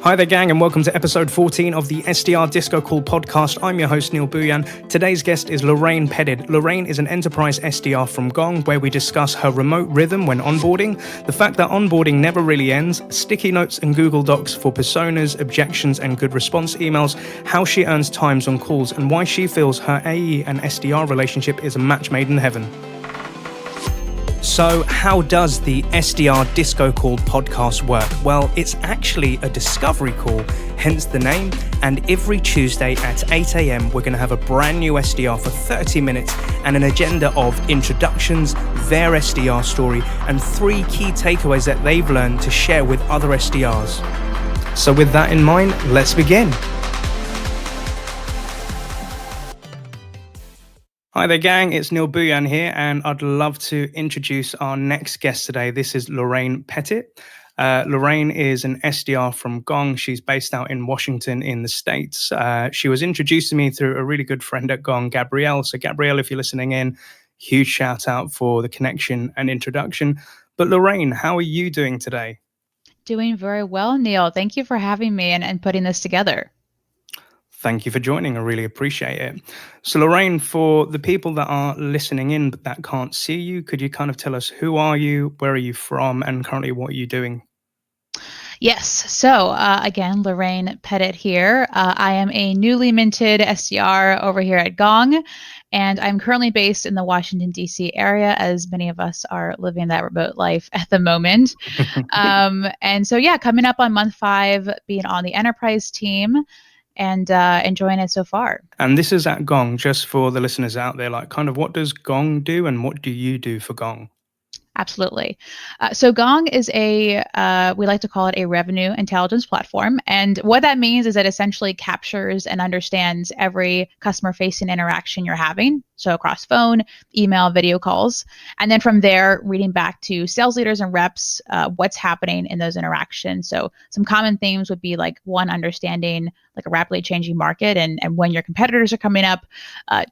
Hi there, gang, and welcome to episode 14 of the SDR DiscoCall podcast. I'm your host, Neil Bouyan. Today's guest is Lorraine Pettit. Lorraine is an enterprise SDR from Gong, where we discuss her remote rhythm when onboarding, the fact that onboarding never really ends, sticky notes and Google Docs for personas, objections, and good response emails, how she earns times on calls, and why she feels her AE and SDR relationship is a match made in heaven. So how does the SDR DiscoCall podcast work? Well, it's actually a discovery call, hence the name. And every Tuesday at 8 a.m, we're going to have a brand new SDR for 30 minutes and an agenda of introductions, their SDR story, and 3 key takeaways that they've learned to share with other SDRs. So with that in mind, let's begin. Hi there, gang. It's Neil Bouyan here, and I'd love to introduce our next guest today. This is Lorraine Pettit. Lorraine is an SDR from Gong. She's based out in Washington in the States. She was introduced to me through a really good friend at Gong, Gabrielle. So Gabrielle, if you're listening in, huge shout out for the connection and introduction. But Lorraine, how are you doing today? Doing very well, Neil. Thank you for having me and putting this together. Thank you for joining. I really appreciate it. So Lorraine, for the people that are listening in but that can't see you, could you kind of tell us who are you, where are you from, and currently what are you doing? Yes. So again, Lorraine Pettit here. I am a newly minted SDR over here at Gong, and I'm currently based in the Washington, D.C. area, as many of us are living that remote life at the moment. And so, yeah, coming up on month 5, being on the enterprise team and enjoying it so far. And this is at Gong, just for the listeners out there, like kind of what does Gong do and what do you do for Gong? Absolutely. So Gong is we like to call it a revenue intelligence platform. And what that means is it essentially captures and understands every customer-facing interaction you're having. So across phone, email, video calls. And then from there, reading back to sales leaders and reps, what's happening in those interactions. So some common themes would be like 1, understanding like a rapidly changing market and when your competitors are coming up.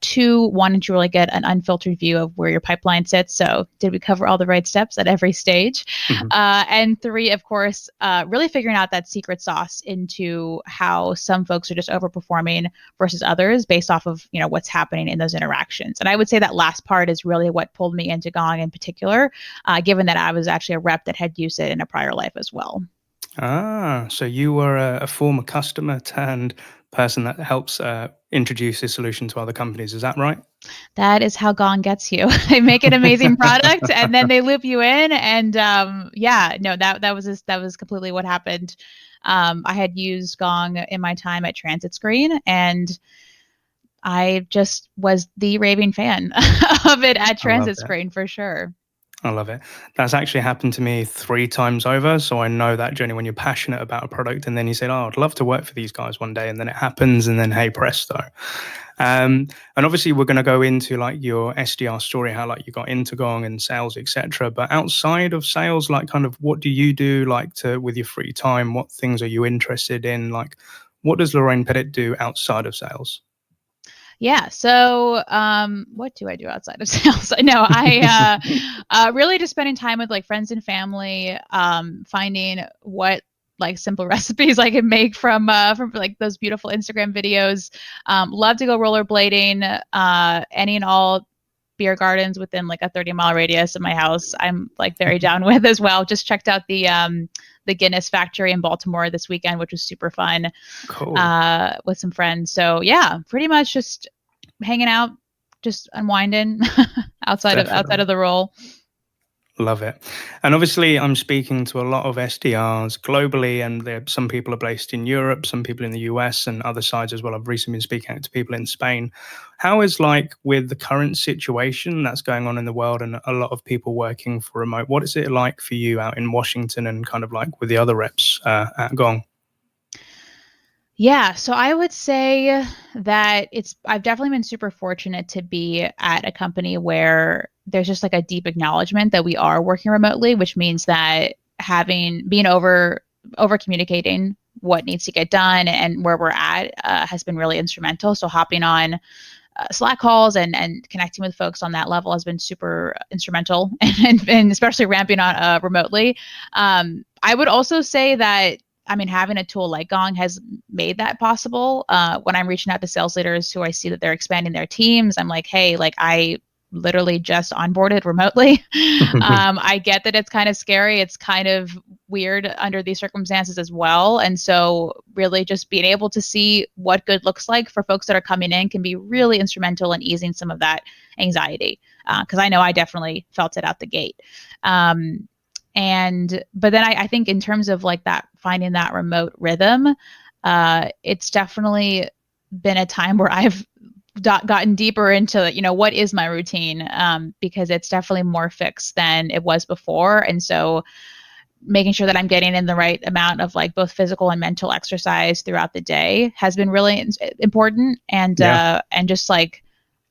2, wanting to really get an unfiltered view of where your pipeline sits. So did we cover all the right steps at every stage? Mm-hmm. And 3, of course, really figuring out that secret sauce into how some folks are just overperforming versus others based off of, what's happening in those interactions. And I would say that last part is really what pulled me into Gong in particular, given that I was actually a rep that had used it in a prior life as well. Ah, so you were a former customer turned person that helps introduce this solution to other companies. Is that right? That is how Gong gets you. They make an amazing product and then they loop you in. And that was completely what happened. I had used Gong in my time at Transit Screen, and I just was the raving fan of it at Transit Screen for sure. I love it. That's actually happened to me 3 times over. So I know that journey when you're passionate about a product and then you say, oh, I'd love to work for these guys one day. And then it happens and then, hey, presto. And obviously we're going to go into like your SDR story, how like you got into Gong and sales, etc. But outside of sales, like kind of what do you do like with your free time? What things are you interested in? Like what does Lorraine Pettit do outside of sales? Yeah. So, what do I do outside of sales? No, I really just spending time with like friends and family, finding what like simple recipes I can make from like those beautiful Instagram videos. Love to go rollerblading, any and all beer gardens within like a 30-mile radius of my house. I'm like very down with as well. Just checked out the Guinness factory in Baltimore this weekend, which was super fun. Cool. With some friends. So yeah, pretty much just hanging out, just unwinding outside of the role. Love it. And obviously I'm speaking to a lot of SDRs globally, and some people are based in Europe, some people in the US and other sides as well. I've recently been speaking to people in Spain. How is like with the current situation that's going on in the world and a lot of people working for remote, what is it like for you out in Washington and kind of like with the other reps at Gong? Yeah, so I would say that I've definitely been super fortunate to be at a company where there's just like a deep acknowledgement that we are working remotely, which means that being over communicating what needs to get done and where we're at has been really instrumental. So hopping on Slack calls and connecting with folks on that level has been super instrumental, and especially ramping on remotely. I would also say that I mean, having a tool like Gong has made that possible. When I'm reaching out to sales leaders who I see that they're expanding their teams, I'm like, hey, like I literally just onboarded remotely. I get that it's kind of scary. It's kind of weird under these circumstances as well. And so really just being able to see what good looks like for folks that are coming in can be really instrumental in easing some of that anxiety. Because I know I definitely felt it out the gate. But then I think in terms of like that, finding that remote rhythm, it's definitely been a time where I've gotten deeper into, what is my routine? Because it's definitely more fixed than it was before. And so making sure that I'm getting in the right amount of like both physical and mental exercise throughout the day has been really important. And just like,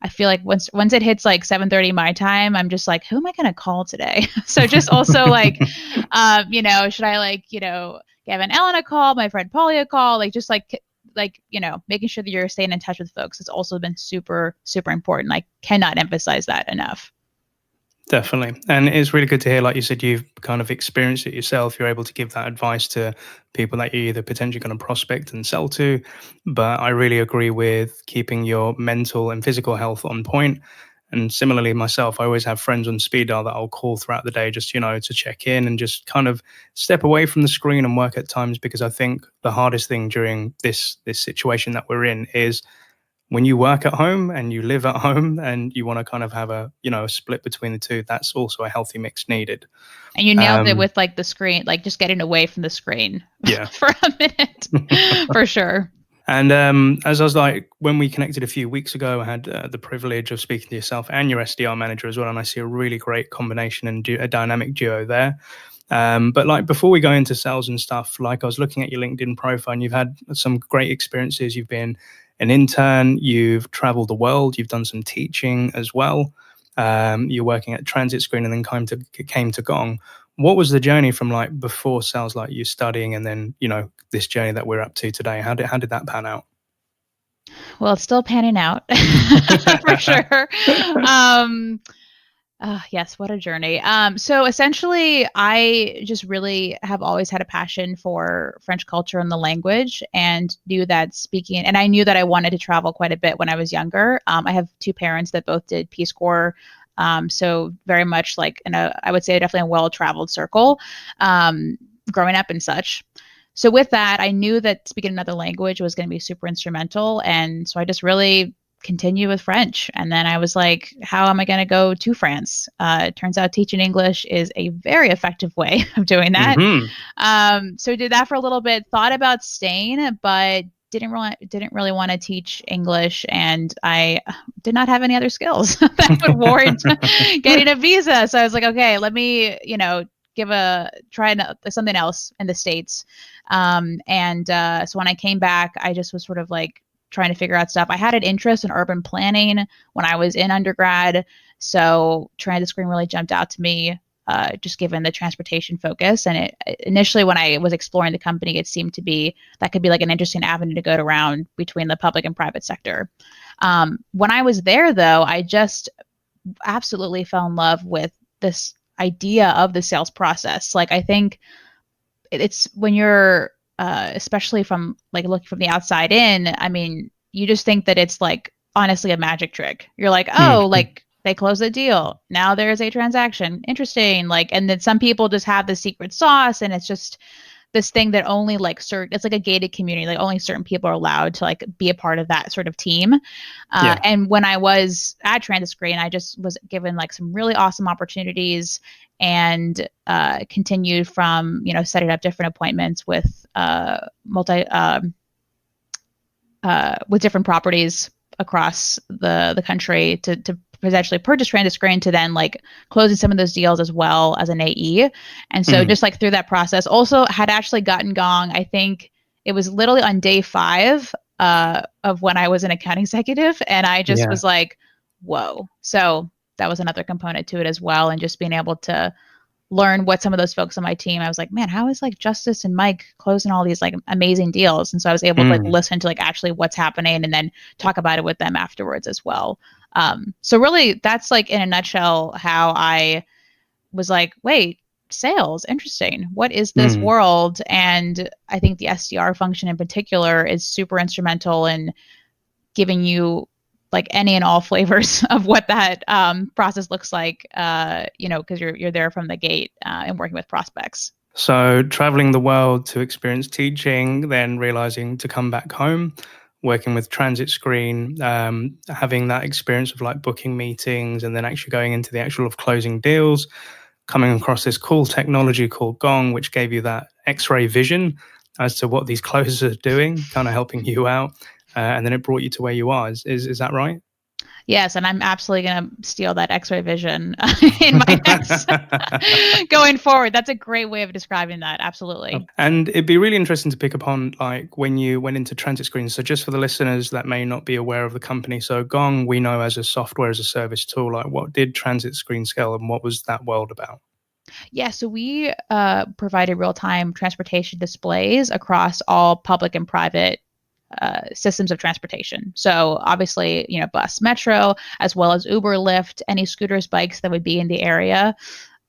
I feel like once it hits like 7:30 my time, I'm just like, who am I going to call today? So just also like, should I like, Gavin Ellen a call, my friend Polly a call, like just like, making sure that you're staying in touch with folks has also been super, super important. I cannot emphasize that enough. Definitely. And it's really good to hear, like you said, you've kind of experienced it yourself. You're able to give that advice to people that you're either potentially going to prospect and sell to. But I really agree with keeping your mental and physical health on point. And similarly, myself, I always have friends on speed dial that I'll call throughout the day just, to check in and just kind of step away from the screen and work at times, because I think the hardest thing during this situation that we're in is when you work at home and you live at home and you want to kind of have a split between the two, that's also a healthy mix needed. And you nailed it with like the screen, like just getting away from the screen for a minute. For sure. And as I was like, when we connected a few weeks ago, I had the privilege of speaking to yourself and your SDR manager as well, and I see a really great combination and a dynamic duo there. But like before we go into sales and stuff, like I was looking at your LinkedIn profile and you've had some great experiences. You've been an intern, you've traveled the world, you've done some teaching as well. You're working at Transit Screen and then came to Gong. What was the journey from like before sales, like you studying, and then, this journey that we're up to today? How did that pan out? Well, it's still panning out for sure. Yes, what a journey. So essentially, I just really have always had a passion for French culture and the language, and knew that speaking, and I knew that I wanted to travel quite a bit when I was younger. I have two parents that both did Peace Corps. So very much like I would say definitely a well-traveled circle, growing up and such. So with that, I knew that speaking another language was going to be super instrumental. And so I just really continue with French. And then I was like, how am I going to go to France? It turns out teaching English is a very effective way of doing that. Mm-hmm. So I did that for a little bit, thought about staying, but didn't really want to teach English, and I did not have any other skills that would warrant getting a visa. So I was like, okay, let me, try something else in the States. So when I came back, I just was sort of like trying to figure out stuff. I had an interest in urban planning when I was in undergrad. So Transit Screen really jumped out to me, just given the transportation focus. And initially when I was exploring the company, it seemed to be that could be like an interesting avenue to go around between the public and private sector. When I was there, though, I just absolutely fell in love with this idea of the sales process. Like, I think it's when you're, especially from like looking from the outside in, I mean, you just think that it's like honestly a magic trick. You're like, oh, like they close the deal. Now there's a transaction. Interesting. Like, and then some people just have the secret sauce, and it's just this thing that only like it's like a gated community. Like only certain people are allowed to like be a part of that sort of team. And when I was at Transit Screen, I just was given like some really awesome opportunities, and continued from, setting up different appointments with with different properties across the country to potentially purchase Transit Screen, to then like closing some of those deals as well as an AE. And so just like through that process, also had actually gotten Gong, I think it was literally on day 5 of when I was an account executive. And I just was like, whoa. So that was another component to it as well. And just being able to learn what some of those folks on my team, I was like, man, how is like Justice and Mike closing all these like amazing deals? And so I was able to like listen to like actually what's happening, and then talk about it with them afterwards as well. So really that's like in a nutshell how I was like, wait, sales. Interesting. What is this world? And I think the SDR function in particular is super instrumental in giving you like any and all flavors of what that process looks like, because you're there from the gate and working with prospects. So traveling the world to experience teaching, then realizing to come back home, working with transit screen, having that experience of like booking meetings and then actually going into the actual of closing deals, coming across this cool technology called Gong, which gave you that X-ray vision as to what these closers are doing, kind of helping you out. And then it brought you to where you are. Is that right? Yes, and I'm absolutely going to steal that X-ray vision in my next going forward. That's a great way of describing that. Absolutely. And it'd be really interesting to pick up on like when you went into transit screens. So just for the listeners that may not be aware of the company, so Gong we know as a software as a service tool. Like, what did transit screen scale, and what was that world about? Yeah, so we provided real-time transportation displays across all public and private systems of transportation. So obviously, bus, metro, as well as Uber, Lyft, any scooters, bikes that would be in the area.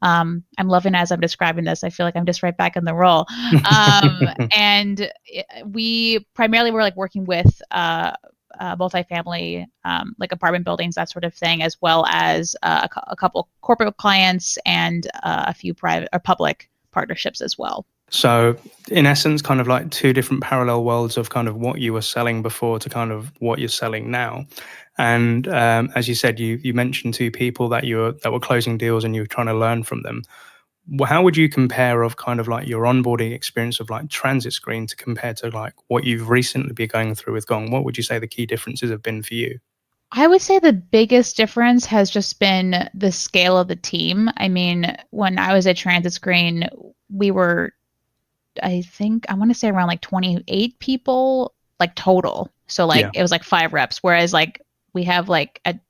I'm loving as I'm describing this. I feel like I'm just right back in the role. And we primarily were like working with multifamily, like apartment buildings, that sort of thing, as well as a couple corporate clients and a few private or public partnerships as well. So in essence, kind of like two different parallel worlds of kind of what you were selling before to kind of what you're selling now. And as you said, you mentioned two people that were closing deals and you were trying to learn from them. How would you compare of kind of like your onboarding experience of like transit screen to compare to like what you've recently been going through with Gong? What would you say the key differences have been for you? I would say the biggest difference has just been the scale of the team. I mean, when I was at Transit Screen, we were, I think, I want to say around like 28 people, like total. So like it was like 5 reps, whereas like we have like at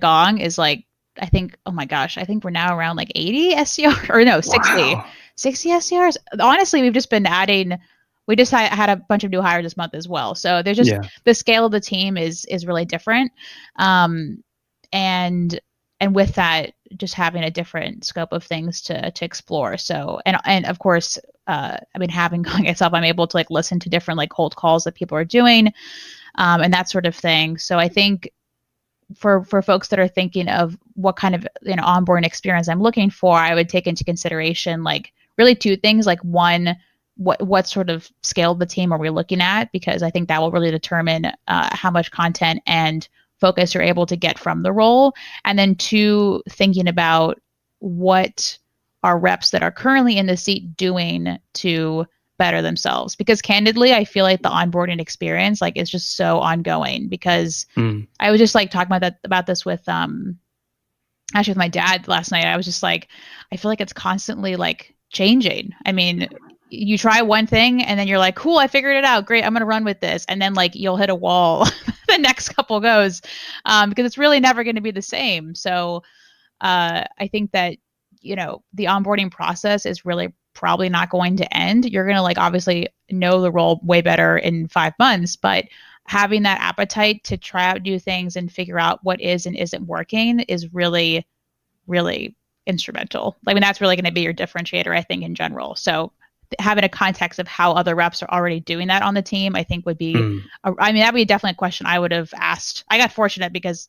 Gong is like, I think, oh my gosh, I think we're now around like 80 SDR or no, 60, Wow. 60 SDRs. Honestly, we've just been adding. We just had a bunch of new hires this month as well. So there's just the scale of the team is really different. And with that, just having a different scope of things to explore. So and of course, I mean, having Gong itself, I'm able to like listen to different like cold calls that people are doing, and that sort of thing. So I think for folks that are thinking of what kind of onboarding experience I'm looking for, I would take into consideration like really 2 things. Like one, what sort of scale of the team are we looking at? Because I think that will really determine how much content and focus you're able to get from the role. And then 2, thinking about what are reps that are currently in the seat doing to better themselves. Because candidly, I feel like the onboarding experience like is just so ongoing. Because I was just like talking about this with actually with my dad last night. I was just like, I feel like it's constantly like changing. I mean, you try one thing and then you're like, cool, I figured it out. Great, I'm going to run with this. And then like you'll hit a wall the next couple goes, because it's really never going to be the same. So I think that, the onboarding process is really probably not going to end. You're going to like obviously know the role way better in 5 months, but having that appetite to try out new things and figure out what is and isn't working is really, really instrumental. I mean, that's really going to be your differentiator, I think, in general. So having a context of how other reps are already doing that on the team, I think would be, I mean, that would be definitely a question I would have asked. I got fortunate because,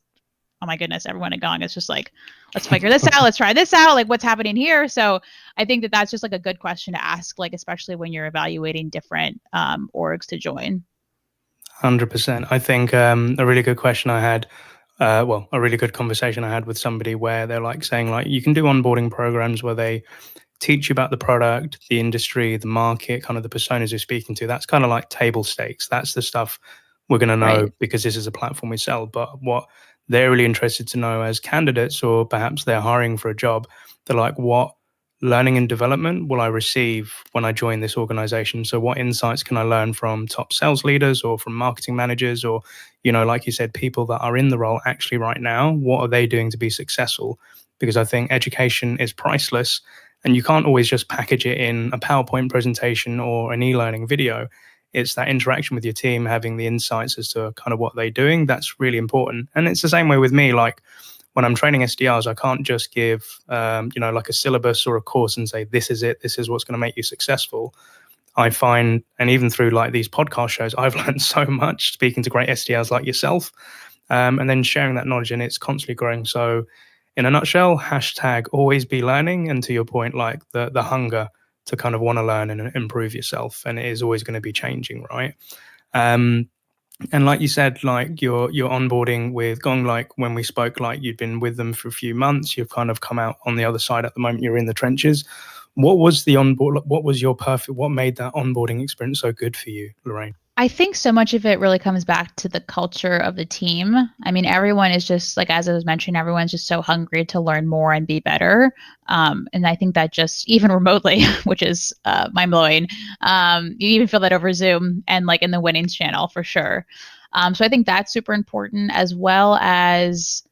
oh my goodness, everyone at Gong is just like, let's figure this out. Let's try this out. Like, what's happening here? So I think that that's just like a good question to ask, like, especially when you're evaluating different orgs to join. 100%. I think a really good question I had, a really good conversation I had with somebody where they're like saying like, you can do onboarding programs where they teach you about the product, the industry, the market, kind of the personas you're speaking to. That's kind of like table stakes. That's the stuff we're going to know because this is a platform we sell. But what they're really interested to know as candidates, or perhaps they're hiring for a job, they're like, what learning and development will I receive when I join this organization? So what insights can I learn from top sales leaders or from marketing managers or, like you said, people that are in the role actually right now? What are they doing to be successful? Because I think education is priceless and you can't always just package it in a PowerPoint presentation or an e-learning video. It's that interaction with your team, having the insights as to kind of what they're doing. That's really important. And it's the same way with me. Like when I'm training SDRs, I can't just give, like a syllabus or a course and say, this is it, this is what's going to make you successful. I find, and even through like these podcast shows, I've learned so much speaking to great SDRs like yourself, and then sharing that knowledge, and it's constantly growing. So in a nutshell, hashtag always be learning. And to your point, like the hunger to kind of want to learn and improve yourself. And it is always going to be changing, right? And like you said, like your onboarding with Gong, like when we spoke, like you'd been with them for a few months, you've kind of come out on the other side at the moment, you're in the trenches. What was the onboard? What was your perfect? What made that onboarding experience so good for you, Lorraine? I think so much of it really comes back to the culture of the team. I mean, everyone is just like, as I was mentioning, everyone's just so hungry to learn more and be better. And I think that just even remotely, which is mind blowing, you even feel that over Zoom and like in the winnings channel for sure. So I think that's super important, as well as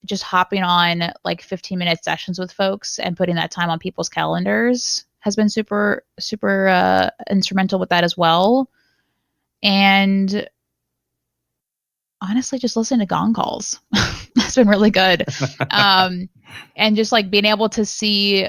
just hopping on like 15-minute sessions with folks and putting that time on people's calendars has been super instrumental with that as well. And honestly, just listening to Gong calls that's been really good. And just like being able to see,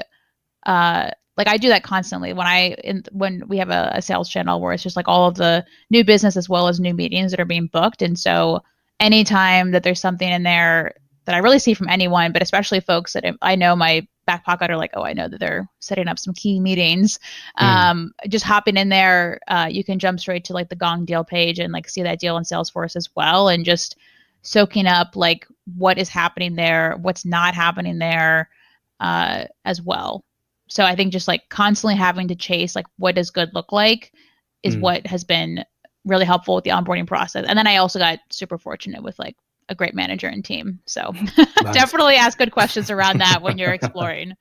like I do that constantly when we have a sales channel where it's just like all of the new business as well as new meetings that are being booked. And so anytime that there's something in there that I really see from anyone, but especially folks that I know my back pocket are like, oh, I know that they're setting up some key meetings. Just hopping in there, you can jump straight to like the Gong deal page and like see that deal in Salesforce as well, and just soaking up like what is happening there, what's not happening there, as well. So I think just like constantly having to chase like what does good look like is what has been really helpful with the onboarding process. And then I also got super fortunate with like a great manager and team. So definitely ask good questions around that when you're exploring.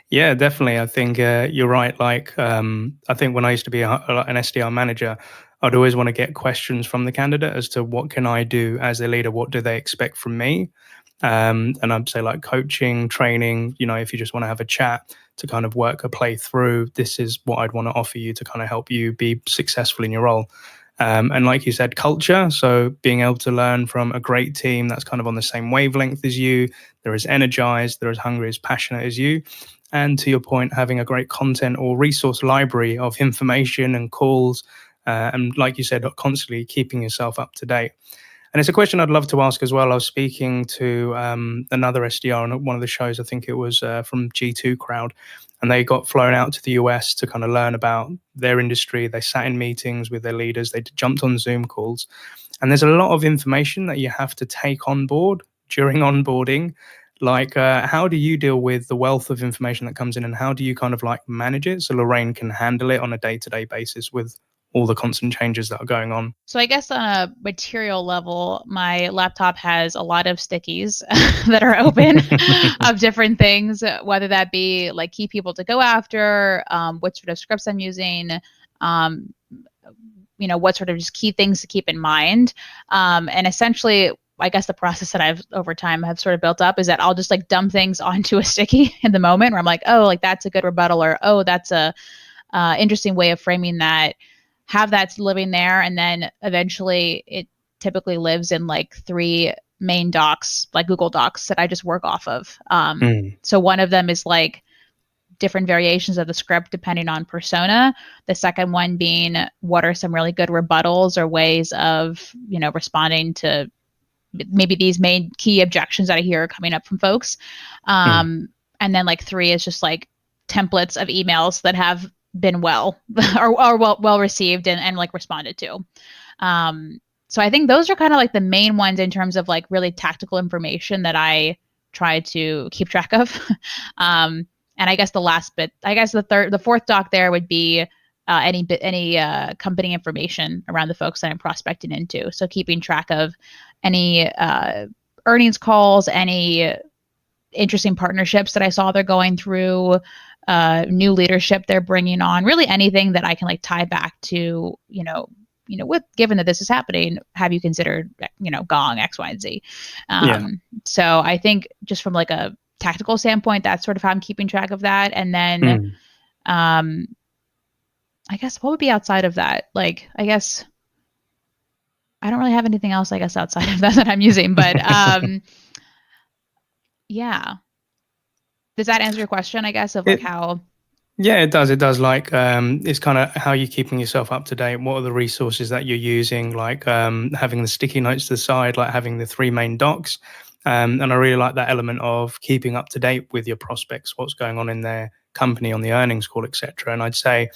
Yeah, definitely. I think you're right. Like, I think when I used to be an SDR manager, I'd always want to get questions from the candidate as to what can I do as a leader? What do they expect from me? And I'd say like coaching, training, if you just want to have a chat to kind of work a play through, this is what I'd want to offer you to kind of help you be successful in your role. And like you said, culture. So being able to learn from a great team that's kind of on the same wavelength as you, they're as energized, they're as hungry, as passionate as you. And to your point, having a great content or resource library of information and calls. And like you said, constantly keeping yourself up to date. And it's a question I'd love to ask as well. I was speaking to another SDR on one of the shows, I think it was from G2 Crowd, and they got flown out to the US to kind of learn about their industry. They sat in meetings with their leaders. They jumped on Zoom calls. And there's a lot of information that you have to take on board during onboarding. Like, how do you deal with the wealth of information that comes in, and how do you kind of like manage it so Lorraine can handle it on a day-to-day basis with all the constant changes that are going on? So I guess on a material level, my laptop has a lot of stickies that are open of different things, whether that be like key people to go after, what sort of scripts I'm using, what sort of just key things to keep in mind. And essentially, I guess the process that I've over time have sort of built up is that I'll just like dump things onto a sticky in the moment where I'm like, oh, like that's a good rebuttal, or oh, that's a interesting way of framing that. Have that living there, and then eventually it typically lives in like 3 main docs, like Google Docs, that I just work off of. So one of them is like different variations of the script depending on persona. The second one being what are some really good rebuttals or ways of responding to maybe these main key objections that I hear coming up from folks. And then like 3 is just like templates of emails that have been well received and like responded to. So I think those are kind of like the main ones in terms of like really tactical information that I try to keep track of. And I guess the last bit, the fourth doc there would be any company information around the folks that I'm prospecting into. So keeping track of any earnings calls, any interesting partnerships that I saw they're going through, new leadership they're bringing on, really anything that I can like tie back to, with given that this is happening, have you considered, Gong X, Y, and Z? So I think just from like a tactical standpoint, that's sort of how I'm keeping track of that. And then, I guess what would be outside of that? Like, I guess I don't really have anything else, I guess, outside of that I'm using, but Yeah. Does that answer your question, I guess, of like It how? Yeah, it does. It does. Like, it's kind of how you're keeping yourself up to date. What are the resources that you're using? Like, having the sticky notes to the side, like having the three main docs. And I really like that element of keeping up to date with your prospects, what's going on in their company on the earnings call, etc. And I'd say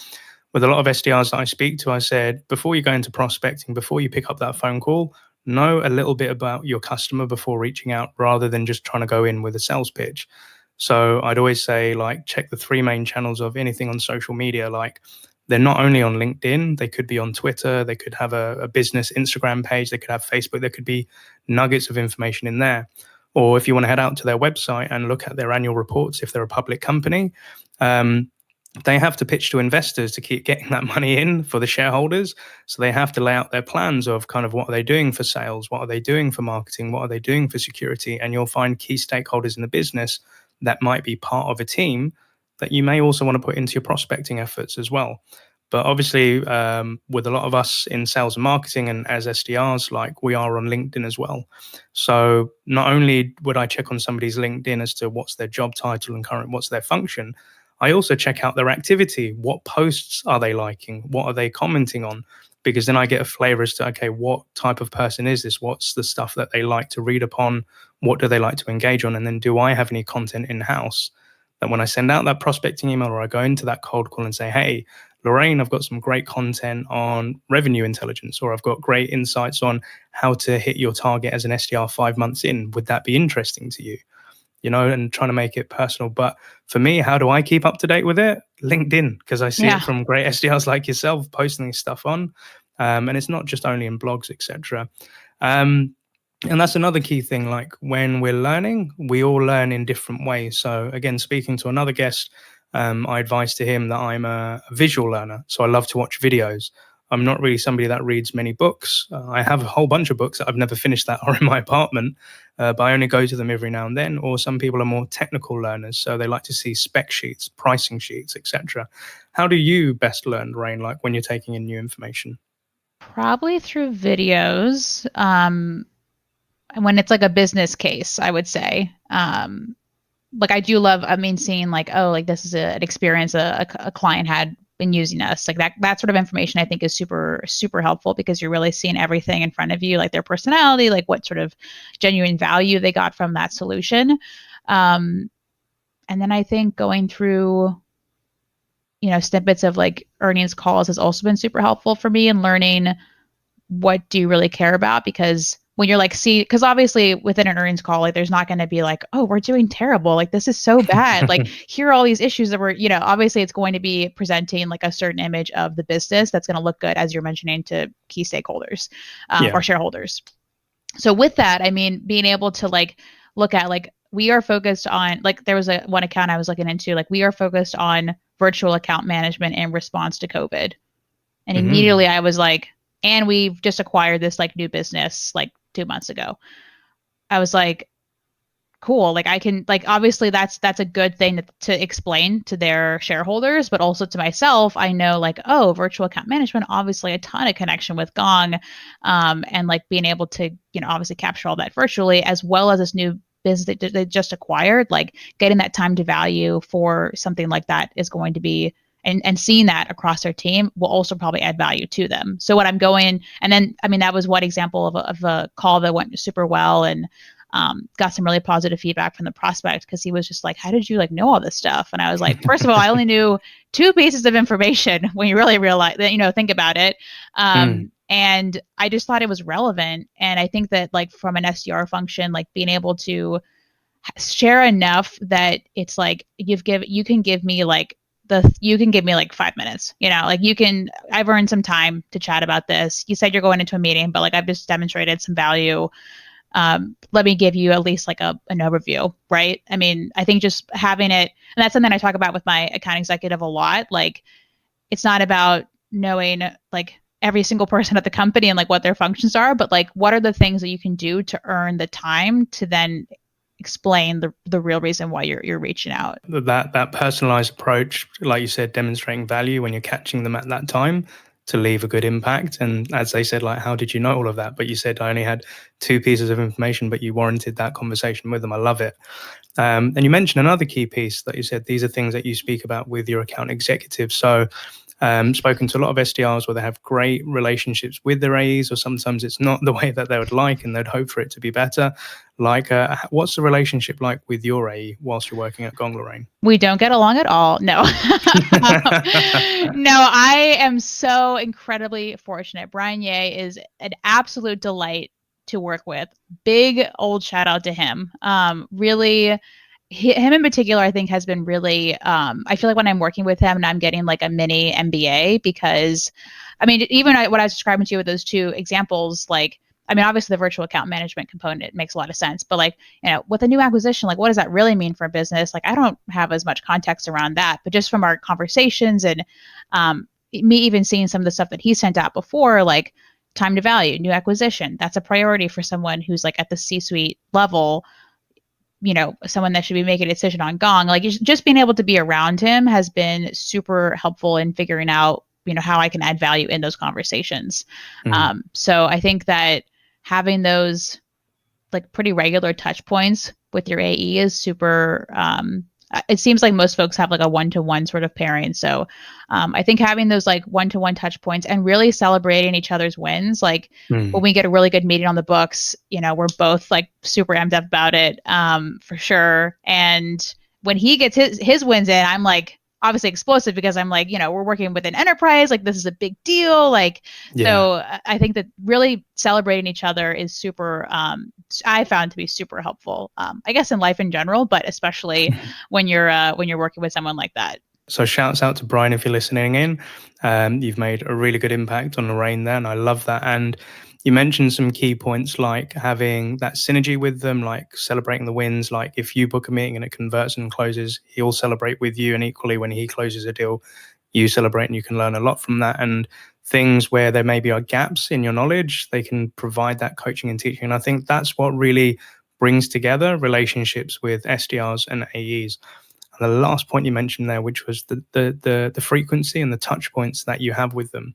with a lot of SDRs that I speak to, I said, before you go into prospecting, before you pick up that phone call, know a little bit about your customer before reaching out rather than just trying to go in with a sales pitch. So I'd always say, like, check the three main channels of anything on social media. Like, they're not only on LinkedIn, they could be on Twitter, they could have a business Instagram page, they could have Facebook, there could be nuggets of information in there. Or if you want to head out to their website and look at their annual reports, if they're a public company, um, they have to pitch to investors to keep getting that money in for the shareholders. So they have to lay out their plans of kind of what are they doing for sales, what are they doing for marketing, what are they doing for security. And you'll find key stakeholders in the business that might be part of a team that you may also want to put into your prospecting efforts as well. But obviously, with a lot of us in sales and marketing and as SDRs, like, we are on LinkedIn as well. So not only would I check on somebody's LinkedIn as to what's their job title and current, what's their function, I also check out their activity. What posts are they liking? What are they commenting on? Because then I get a flavor as to, okay, what type of person is this? What's the stuff that they like to read upon? What do they like to engage on? And then do I have any content in house that when I send out that prospecting email or I go into that cold call and say, hey, Lorraine, I've got some great content on revenue intelligence, or I've got great insights on how to hit your target as an SDR 5 months in. Would that be interesting to you? And trying to make it personal. But for me, how do I keep up to date with it? LinkedIn, because I see Yeah. it from great SDRs like yourself posting this stuff on. And it's not just only in blogs, etc. And that's another key thing. Like, when we're learning, we all learn in different ways. So again, speaking to another guest, I advised to him that I'm a visual learner. So I love to watch videos. I'm not really somebody that reads many books. I have a whole bunch of books that I've never finished that are in my apartment, but I only go to them every now and then. Or some people are more technical learners, so they like to see spec sheets, pricing sheets, etc. How do you best learn, Rain, like when you're taking in new information? Probably through videos. And when it's like a business case, I would say. Like I do love, I mean, seeing like, oh, like this is an experience a client had been using us. Like that sort of information I think is super, super helpful because you're really seeing everything in front of you, like their personality, like what sort of genuine value they got from that solution. And then I think going through, snippets of like earnings calls has also been super helpful for me in learning what do you really care about? Because when you're like, see, because obviously within an earnings call, like there's not going to be like, oh, we're doing terrible. Like this is so bad. Like here are all these issues that obviously it's going to be presenting like a certain image of the business that's going to look good, as you're mentioning, to key stakeholders Yeah. or shareholders. So with that, I mean, being able to like look at like, we are focused on, like there was one account I was looking into, like we are focused on virtual account management in response to COVID. And immediately I was like, and we've just acquired this like new business like 2 months ago. I was like, cool. Like I can, like, obviously that's a good thing to explain to their shareholders, but also to myself. I know like, oh, virtual account management, obviously a ton of connection with Gong, and like being able to, obviously capture all that virtually, as well as this new business that they just acquired. Like getting that time to value for something like that is going to be, and seeing that across their team will also probably add value to them. So what I'm going, and then, I mean, that was one example of a call that went super well, and got some really positive feedback from the prospect, because he was just like, how did you like know all this stuff? And I was like, first of all, I only knew two pieces of information when you really realize that, think about it. And I just thought it was relevant. And I think that like from an SDR function, like being able to share enough that it's like you can give me like 5 minutes, like I've earned some time to chat about this. You said you're going into a meeting, but like I've just demonstrated some value. Let me give you at least like an overview, right? I mean, I think just having it, and that's something I talk about with my account executive a lot. Like, it's not about knowing like every single person at the company and like what their functions are, but like what are the things that you can do to earn the time to then explain the real reason why you're reaching out. That personalized approach, like you said, demonstrating value when you're catching them at that time, to leave a good impact. And as they said, like, how did you know all of that? But you said I only had 2 pieces of information, but you warranted that conversation with them. I love it. And you mentioned another key piece that you said these are things that you speak about with your account executives. So spoken to a lot of SDRs where they have great relationships with their AEs, or sometimes it's not the way that they would like and they'd hope for it to be better. Like, what's the relationship like with your AE whilst you're working at Gong, Lorraine? We don't get along at all. No. No, I am so incredibly fortunate. Brian Ye is an absolute delight to work with. Big old shout out to him. Really, him in particular, I think has been really, I feel like when I'm working with him and I'm getting like a mini MBA, because I mean, even what I was describing to you with those 2 examples, like, I mean, obviously the virtual account management component makes a lot of sense, but like, with a new acquisition, like what does that really mean for a business? Like, I don't have as much context around that, but just from our conversations and me even seeing some of the stuff that he sent out before, like time to value, new acquisition, that's a priority for someone who's like at the C-suite level, someone that should be making a decision on Gong. Like, just being able to be around him has been super helpful in figuring out, how I can add value in those conversations. So I think that having those like pretty regular touch points with your AE is super, it seems like most folks have like a one-to-one sort of pairing. So I think having those like one-to-one touch points and really celebrating each other's wins, like when we get a really good meeting on the books, we're both like super amped up about it, for sure. And when he gets his wins in, I'm like obviously explosive because I'm like, we're working with an enterprise, like this is a big deal. Like, so I think that really celebrating each other is super, I found to be super helpful, I guess in life in general, but especially when you're working with someone like that. So shouts out to Brian if you're listening in. You've made a really good impact on Lorraine there, and I love that. And you mentioned some key points like having that synergy with them, like celebrating the wins. Like if you book a meeting and it converts and closes, he'll celebrate with you. And equally, when he closes a deal, you celebrate and you can learn a lot from that. And things where there maybe are gaps in your knowledge, they can provide that coaching and teaching. And I think that's what really brings together relationships with SDRs and AEs. And the last point you mentioned there, which was the frequency and the touch points that you have with them.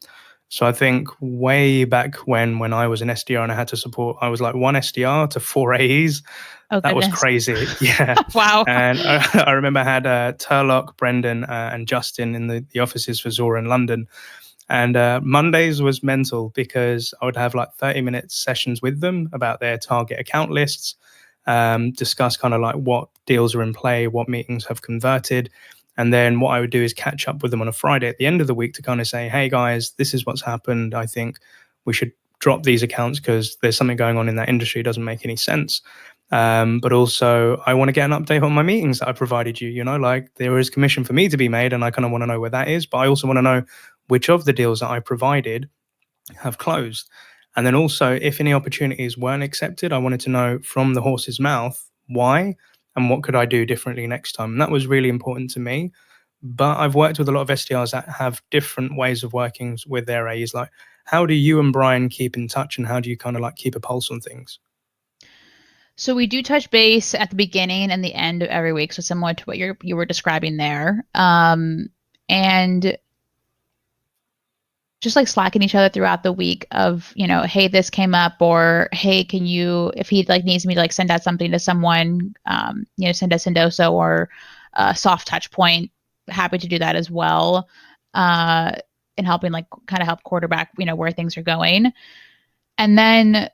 So I think way back when I was an SDR and I had to support, I was like 1 SDR to 4 AEs. Oh, that goodness. was crazy. Yeah. Wow. And I remember I had Turlock, Brendan, and Justin in the offices for Zora in London. And Mondays was mental because I would have like 30-minute sessions with them about their target account lists, discuss kind of like what deals are in play, what meetings have converted. And then what I would do is catch up with them on a Friday at the end of the week to kind of say, hey guys, this is what's happened. I think we should drop these accounts because there's something going on in that industry. It doesn't make any sense. But also I want to get an update on my meetings that I provided you, like there is commission for me to be made and I kind of want to know where that is. But I also want to know which of the deals that I provided have closed. And then also, if any opportunities weren't accepted, I wanted to know from the horse's mouth why and what could I do differently next time. And that was really important to me. But I've worked with a lot of SDRs that have different ways of working with their AEs. Like, how do you and Brian keep in touch, and how do you kind of like keep a pulse on things? So we do touch base at the beginning and the end of every week, so similar to what you were describing there, and just like slacking each other throughout the week of, hey, this came up, or hey, can you, if he like needs me to like send out something to someone, send a Sendoso or a soft touch point, happy to do that as well, and helping like kind of help quarterback, where things are going. And then,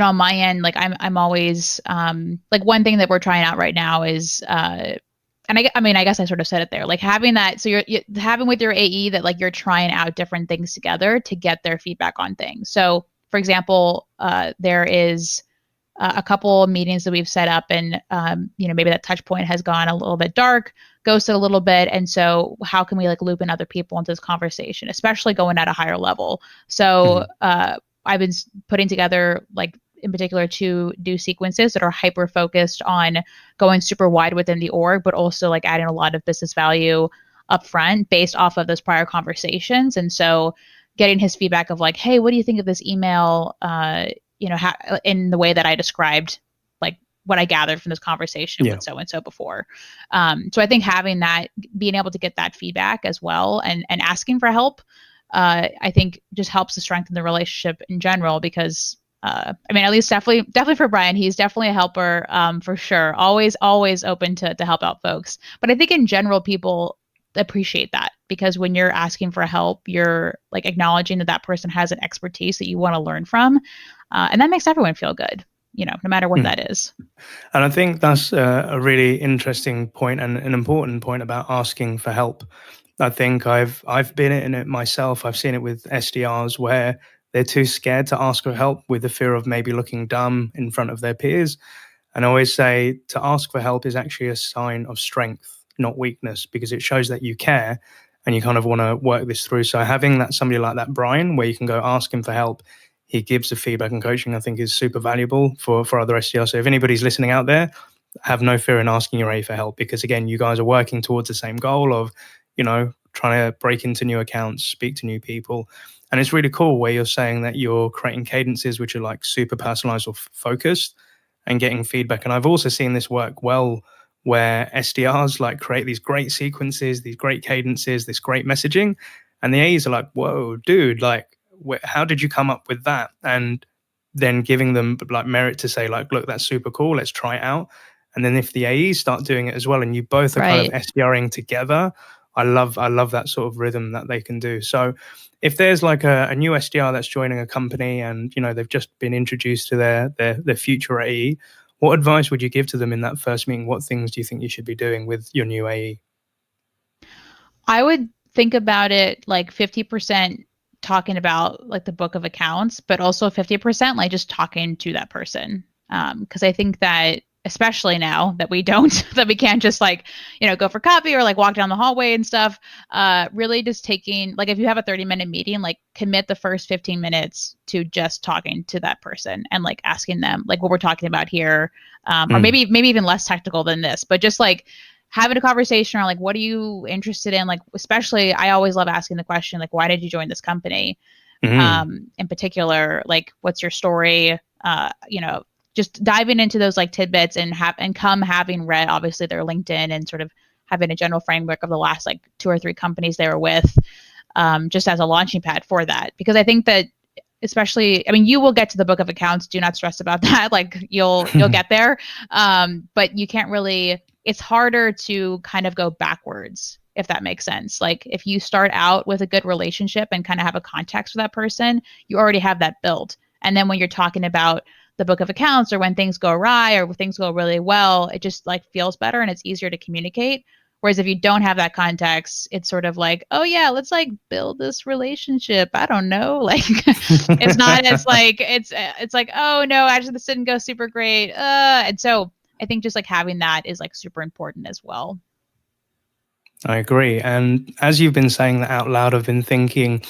on my end, like I'm always, like one thing that we're trying out right now is, and I guess I sort of said it there, like having that, so you're having with your AE that like you're trying out different things together to get their feedback on things. So for example, there is a couple meetings that we've set up and, maybe that touch point has gone a little bit dark, ghosted a little bit. And so how can we like loop in other people into this conversation, especially going at a higher level? So I've been putting together like, in particular, to do sequences that are hyper focused on going super wide within the org, but also like adding a lot of business value upfront based off of those prior conversations. And so getting his feedback of like, hey, what do you think of this email? In the way that I described, like what I gathered from this conversation with so-and-so before. So I think having that, being able to get that feedback as well and asking for help, I think just helps to strengthen the relationship in general because I mean, at least definitely for Brian, he's definitely a helper for sure. Always open to help out folks. But I think in general, people appreciate that because when you're asking for help, you're like acknowledging that that person has an expertise that you want to learn from, and that makes everyone feel good. No matter what that is. And I think that's a really interesting point and an important point about asking for help. I think I've been in it myself. I've seen it with SDRs where they're too scared to ask for help with the fear of maybe looking dumb in front of their peers. And I always say to ask for help is actually a sign of strength, not weakness, because it shows that you care and you kind of want to work this through. So having that somebody like that, Brian, where you can go ask him for help, he gives the feedback and coaching, I think is super valuable for other SDRs. So if anybody's listening out there, have no fear in asking your A for help, because again, you guys are working towards the same goal of, trying to break into new accounts, speak to new people. And it's really cool where you're saying that you're creating cadences which are like super personalized or focused and getting feedback. And I've also seen this work well where SDRs like create these great sequences, these great cadences, this great messaging. And the A's are like, whoa, dude, like, how did you come up with that? And then giving them like merit to say like, look, that's super cool. Let's try it out. And then if the AEs start doing it as well, and you both are kind of SDRing together, I love that sort of rhythm that they can do. So if there's like a new SDR that's joining a company and, they've just been introduced to their future AE, what advice would you give to them in that first meeting? What things do you think you should be doing with your new AE? I would think about it like 50% talking about like the book of accounts, but also 50% like just talking to that person. Because I think that especially now that we can't just like, go for coffee or like walk down the hallway and stuff, really just taking, like if you have a 30-minute meeting, like commit the first 15 minutes to just talking to that person and like asking them like what we're talking about here. Or maybe even less technical than this, but just like having a conversation or like, what are you interested in? Like, especially, I always love asking the question, like, why did you join this company? In particular, like, what's your story? Just diving into those like tidbits and having read obviously their LinkedIn and sort of having a general framework of the last like 2 or 3 companies they were with, just as a launching pad for that. Because I think that especially, I mean, you will get to the book of accounts. Do not stress about that. Like you'll get there. But you can't really, it's harder to kind of go backwards, if that makes sense. Like if you start out with a good relationship and kind of have a context with that person, you already have that built. And then when you're talking about the book of accounts or when things go awry or when things go really well, it just like feels better and it's easier to communicate. Whereas if you don't have that context, it's sort of like, oh yeah, let's like build this relationship. I don't know. Like it's not as like, it's like, oh no, actually this didn't go super great. And so I think just like having that is like super important as well. I agree. And as you've been saying that out loud, I've been thinking,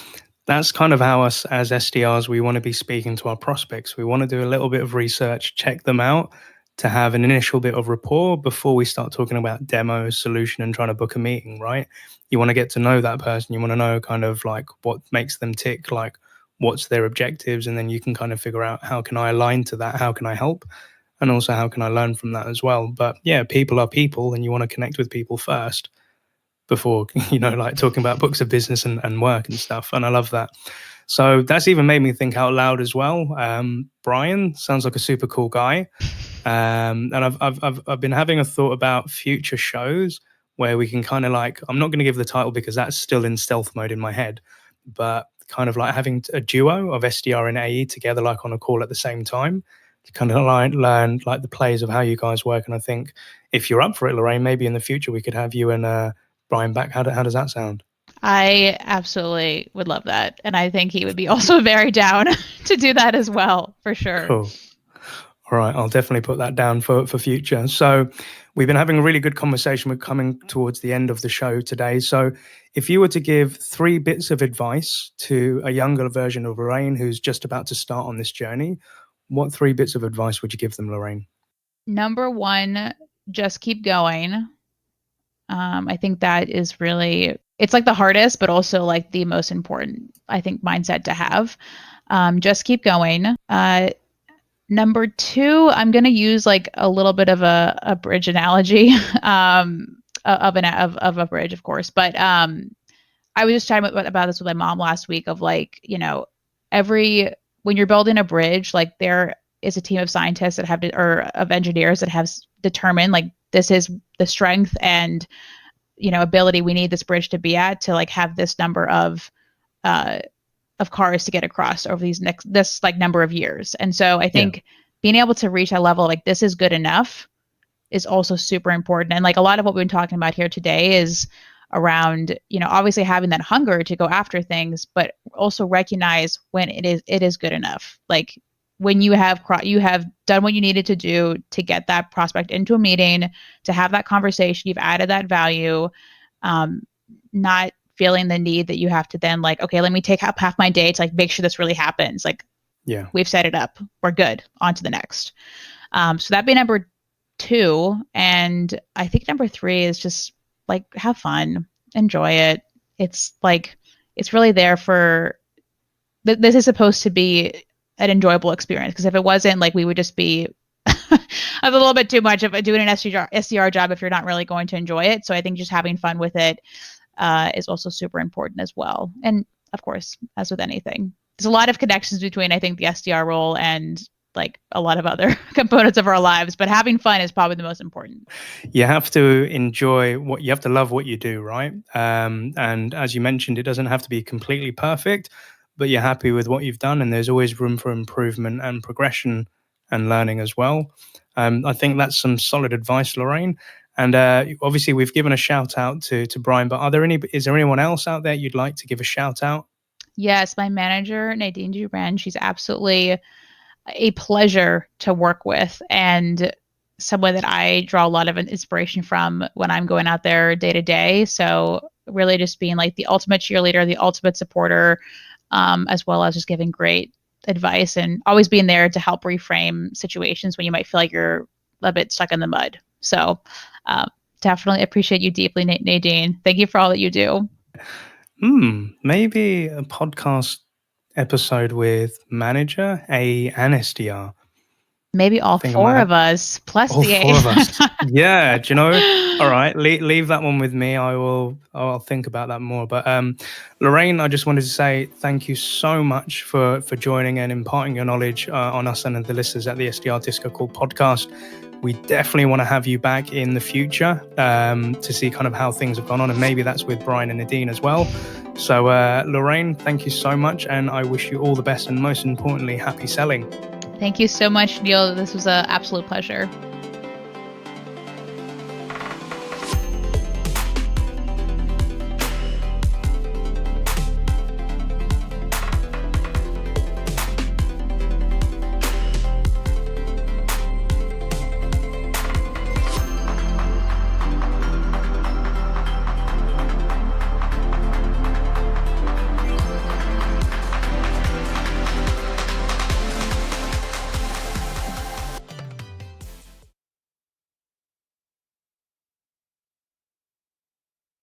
that's kind of how us as SDRs, we want to be speaking to our prospects. We want to do a little bit of research, check them out to have an initial bit of rapport before we start talking about demo, solution, and trying to book a meeting, right? You want to get to know that person. You want to know kind of like what makes them tick, like what's their objectives. And then you can kind of figure out how can I align to that? How can I help? And also how can I learn from that as well? But yeah, people are people and you want to connect with people first before, like talking about books of business and work and stuff. And I love that. So that's even made me think out loud as well. Brian sounds like a super cool guy. And I've been having a thought about future shows where we can kind of like, I'm not going to give the title because that's still in stealth mode in my head, but kind of like having a duo of SDR and AE together, like on a call at the same time, to kind of like learn like the plays of how you guys work. And I think if you're up for it, Lorraine, maybe in the future we could have you and Brian back. How does that sound? I absolutely would love that. And I think he would be also very down to do that as well, for sure. Cool. All right, I'll definitely put that down for future. So we've been having a really good conversation. We're coming towards the end of the show today. So if you were to give 3 bits of advice to a younger version of Lorraine who's just about to start on this journey, what 3 bits of advice would you give them, Lorraine? Number 1, just keep going. I think that is really, it's like the hardest, but also like the most important, I think, mindset to have. Just keep going. Number 2, I'm going to use like a little bit of a bridge analogy, of a bridge, of course. But I was just chatting about this with my mom last week of like, when you're building a bridge, like there is a team of scientists that have or of engineers that have determined like this is the strength and ability we need this bridge to be at to like have this number of cars to get across over this like number of years. And so I think being able to reach that level, like this is good enough, is also super important. And like a lot of what we've been talking about here today is around, obviously having that hunger to go after things, but also recognize when it is good enough. Like when you have done what you needed to do to get that prospect into a meeting, to have that conversation, you've added that value, not feeling the need that you have to then like, okay, let me take up half my day to like make sure this really happens. Like, we've set it up, we're good, on to the next. So that'd be number 2. And I think number 3 is just like have fun, enjoy it. It's like it's really there for this is supposed to be an enjoyable experience, because if it wasn't, like we would just be a little bit too much of doing an SDR job if you're not really going to enjoy it. So I think just having fun with it is also super important as well. And of course, as with anything, there's a lot of connections between, I think, the SDR role and like a lot of other components of our lives, but having fun is probably the most important. You have to enjoy you have to love what you do, right? And as you mentioned, it doesn't have to be completely perfect, but you're happy with what you've done, and there's always room for improvement and progression and learning as well. I think that's some solid advice, Lorraine. And obviously, we've given a shout out to Brian, but is there anyone else out there you'd like to give a shout out? Yes, my manager, Nadine Dubran, she's absolutely a pleasure to work with, and someone that I draw a lot of inspiration from when I'm going out there day to day. So really just being like the ultimate cheerleader, the ultimate supporter, as well as just giving great advice and always being there to help reframe situations when you might feel like you're a bit stuck in the mud. So definitely appreciate you deeply, Nadine. Thank you for all that you do. Maybe a podcast episode with manager, and SDR. Maybe all 4 of us plus all the 4 of us. Yeah, do you know? All right, leave that one with me. I'll think about that more. But Lorraine, I just wanted to say thank you so much for joining and imparting your knowledge on us and the listeners at the SDR DiscoCall podcast. We definitely want to have you back in the future to see kind of how things have gone on, and maybe that's with Brian and Nadine as well. So Lorraine, thank you so much, and I wish you all the best, and most importantly, happy selling. Thank you so much, Neil. This was an absolute pleasure.